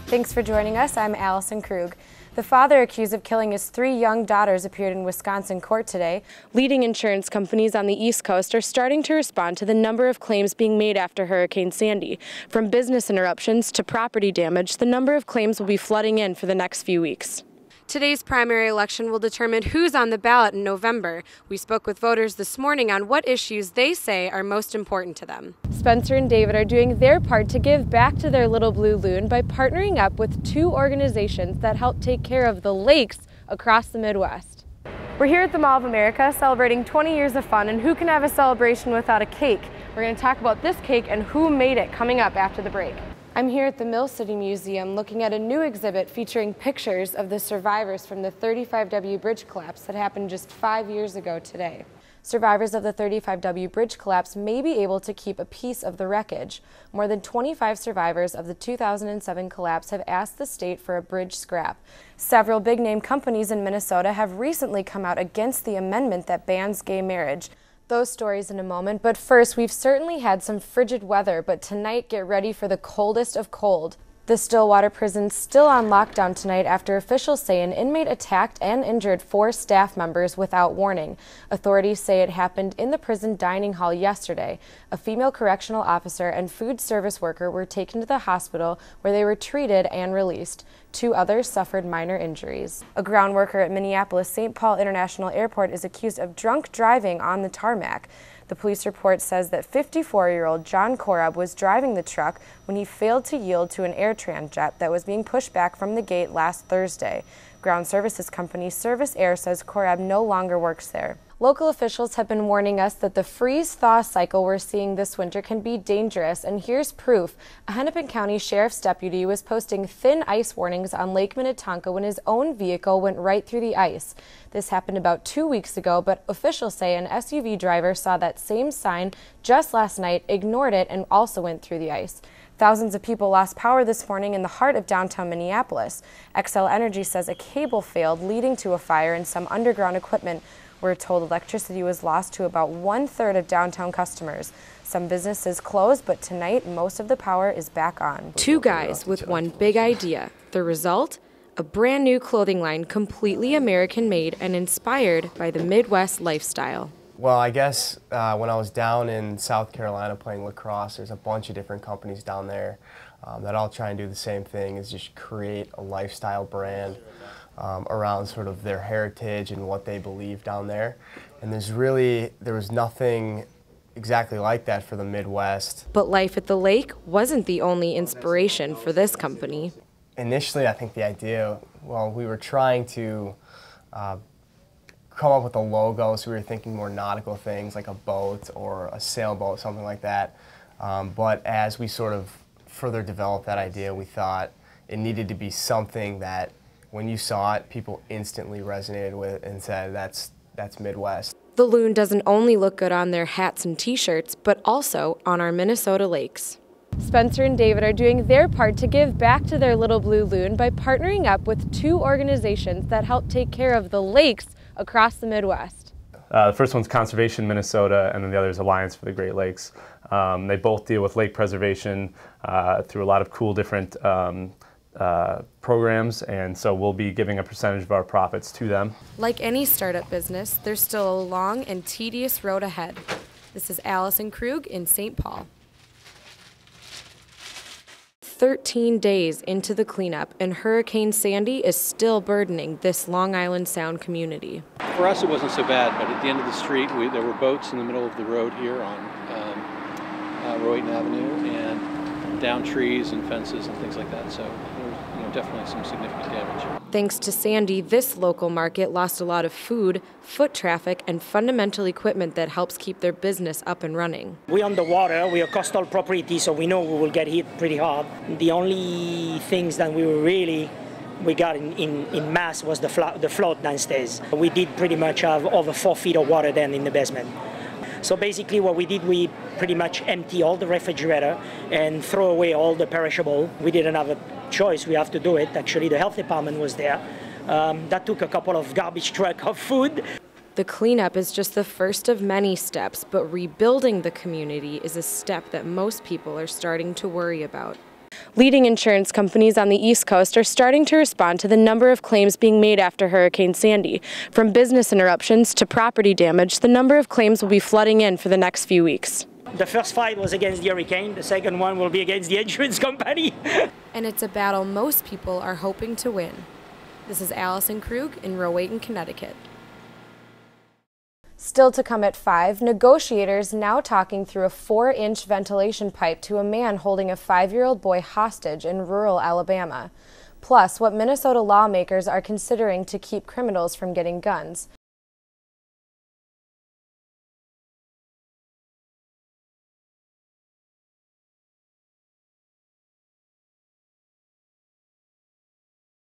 Thanks for joining us. I'm Allison Krug. The father accused of killing his 3 young daughters appeared in Wisconsin court today. Leading insurance companies on the East Coast are starting to respond to the number of claims being made after Hurricane Sandy. From business interruptions to property damage, the number of claims will be flooding in for the next few weeks. Today's primary election will determine who's on the ballot in November. We spoke with voters this morning on what issues they say are most important to them. Spencer and David are doing their part to give back to their little blue loon by partnering up with 2 organizations that help take care of the lakes across the Midwest. We're here at the Mall of America celebrating 20 years of fun, and who can have a celebration without a cake? We're going to talk about this cake and who made it coming up after the break. I'm here at the Mill City Museum looking at a new exhibit featuring pictures of the survivors from the 35W bridge collapse that happened just 5 years ago today. Survivors of the 35W bridge collapse may be able to keep a piece of the wreckage. More than 25 survivors of the 2007 collapse have asked the state for a bridge scrap. Several big-name companies in Minnesota have recently come out against the amendment that bans gay marriage. Those stories in a moment, but first, we've certainly had some frigid weather, but tonight get ready for the coldest of cold. The Stillwater prison's still on lockdown tonight after officials say an inmate attacked and injured 4 staff members without warning. Authorities say it happened in the prison dining hall yesterday. A female correctional officer and food service worker were taken to the hospital where they were treated and released. 2 others suffered minor injuries. A ground worker at Minneapolis St. Paul International Airport is accused of drunk driving on the tarmac. The police report says that 54-year-old John Korab was driving the truck when he failed to yield to an air transjet that was being pushed back from the gate last Thursday. Ground services company Service Air says Korab no longer works there. Local officials have been warning us that the freeze-thaw cycle we're seeing this winter can be dangerous, and here's proof. A Hennepin County Sheriff's deputy was posting thin ice warnings on Lake Minnetonka when his own vehicle went right through the ice. This happened about 2 weeks ago, but officials say an SUV driver saw that same sign just last night, ignored it, and also went through the ice. Thousands of people lost power this morning in the heart of downtown Minneapolis. Xcel Energy says a cable failed, leading to a fire in some underground equipment. We're told electricity was lost to about 1/3 of downtown customers. Some businesses closed, but tonight most of the power is back on. 2 guys with one big idea. The result? A brand new clothing line completely American-made and inspired by the Midwest lifestyle. Well, I guess when I was down in South Carolina playing lacrosse, there's a bunch of different companies down there that all try and do the same thing, is just create a lifestyle brand around sort of their heritage and what they believe down there. And there was nothing exactly like that for the Midwest. But life at the lake wasn't the only inspiration for this company. Initially, I think the idea, well, we were trying to come up with a logo, so we were thinking more nautical things like a boat or a sailboat, something like that. But as we sort of further developed that idea, we thought it needed to be something that when you saw it, people instantly resonated with and said, that's Midwest. The loon doesn't only look good on their hats and t-shirts, but also on our Minnesota lakes. Spencer and David are doing their part to give back to their little blue loon by partnering up with 2 organizations that help take care of the lakes across the Midwest. The first one's Conservation Minnesota, and then the other is Alliance for the Great Lakes. They both deal with lake preservation through a lot of cool different programs, and so we'll be giving a percentage of our profits to them. Like any startup business, there's still a long and tedious road ahead. This is Allison Krug in St. Paul. 13 days into the cleanup, and Hurricane Sandy is still burdening this Long Island Sound community. For us, it wasn't so bad, but at the end of the street, there were boats in the middle of the road here on Royton Avenue, and down trees and fences and things like that. So there was definitely some significant damage. Thanks to Sandy, this local market lost a lot of food, foot traffic, and fundamental equipment that helps keep their business up and running. We're on the water, we are coastal property, so we know we will get hit pretty hard. The only things that we got in mass was the flood downstairs. We did pretty much have over 4 feet of water then in the basement. So basically what we did, we pretty much empty all the refrigerator and throw away all the perishable. We didn't have a choice, we have to do it. Actually, the health department was there. That took a couple of garbage trucks of food. The cleanup is just the first of many steps, but rebuilding the community is a step that most people are starting to worry about. Leading insurance companies on the East Coast are starting to respond to the number of claims being made after Hurricane Sandy. From business interruptions to property damage, the number of claims will be flooding in for the next few weeks. The first fight was against the hurricane, the second one will be against the insurance company. And it's a battle most people are hoping to win. This is Allison Krug in Rowayton, Connecticut. Still to come at 5, negotiators now talking through a 4-inch ventilation pipe to a man holding a 5-year-old boy hostage in rural Alabama. Plus, what Minnesota lawmakers are considering to keep criminals from getting guns.